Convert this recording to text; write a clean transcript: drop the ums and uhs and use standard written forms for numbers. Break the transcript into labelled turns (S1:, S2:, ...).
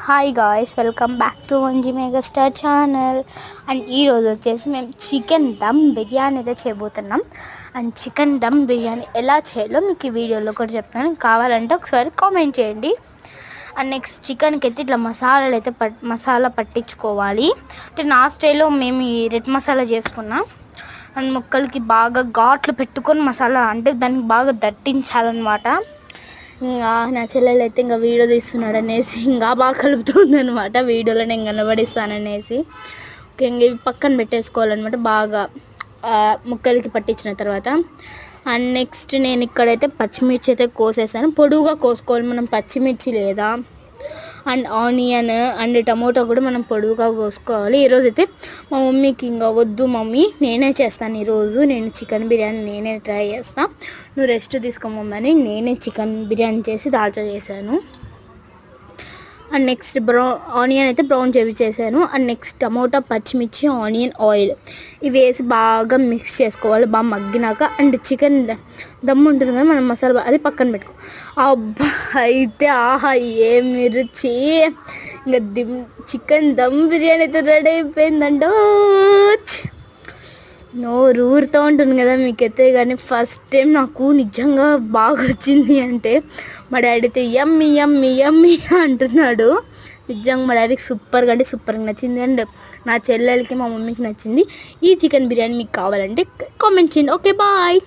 S1: Hi guys, welcome back to వంజీ megastar channel. And ఈరోజు వచ్చేసి మేము చికెన్ దమ్ బిర్యానీ అయితే చేయబోతున్నాం. అండ్ చికెన్ దమ్ బిర్యానీ ఎలా చేయాలో మీకు ఈ వీడియోలో కూడా చెప్తాను. కావాలంటే ఒకసారి కామెంట్ చేయండి. అండ్ నెక్స్ట్ చికెన్కి అయితే ఇట్లా మసాలాలు అయితే మసాలా పట్టించుకోవాలి. అంటే నా స్టైల్లో మేము ఈ రెడ్ మసాలా చేసుకున్నాం. అండ్ ముక్కలకి బాగా ఘాట్లు పెట్టుకొని మసాలా అంటే దానికి బాగా దట్టించాలన్నమాట. ఇంకా నా చెల్లెలు అయితే ఇంకా వీడియో తీస్తున్నాడు అనేసి ఇంకా బాగా కలుపుతుంది అనమాట. వీడియోలో నేను కనబడిస్తాననేసి ఇంక ఇవి పక్కన పెట్టేసుకోవాలన్నమాట బాగా ముక్కలకి పట్టించిన తర్వాత. అండ్ నెక్స్ట్ నేను ఇక్కడైతే పచ్చిమిర్చి అయితే కోసేసాను. పొడువుగా కోసుకోవాలి మనం పచ్చిమిర్చి లేదా అండ్ ఆనియన్ అండ్ టమోటా కూడా మనం పొడువుగా కోసుకోవాలి. ఈరోజు అయితే మా మమ్మీకి ఇంకా వద్దు మమ్మీ నేనే చేస్తాను, ఈరోజు నేను చికెన్ బిర్యానీ నేనే ట్రై చేస్తాను, నువ్వు రెస్ట్ తీసుకోమని నేనే చికెన్ బిర్యానీ చేసి దాల్చా చేశాను. అండ్ నెక్స్ట్ ఆనియన్ అయితే బ్రౌన్ చేశాను. అండ్ నెక్స్ట్ టమోటా, పచ్చిమిర్చి, ఆనియన్, ఆయిల్ ఇవి వేసి బాగా మిక్స్ చేసుకోవాలి బాగా మగ్గినాక. అండ్ చికెన్ దమ్ ఉంటుంది కదా మనం మసాలా అది పక్కన పెట్టుకో. అబ్బా అయితే ఆహా ఏమి రుచి! ఇంకా చికెన్ దమ్ బిర్యానీ అయితే రెడీ అయిపోయిందండో. నోరు ఊరుతూ ఉంటుంది కదా మీకైతే. కానీ ఫస్ట్ టైం నాకు నిజంగా బాగా వచ్చింది అంటే మా డాడీ అయితే యమ్మీ యమ్మీ యమ్మీ అంటున్నాడు. నిజంగా మా డాడీకి సూపర్గా అంటే సూపర్గా నచ్చింది. అండ్ నా చెల్లెలకి మా మమ్మీకి నచ్చింది. ఈ చికెన్ బిర్యానీ మీకు కావాలంటే కామెంట్ చేయండి. Okay bye.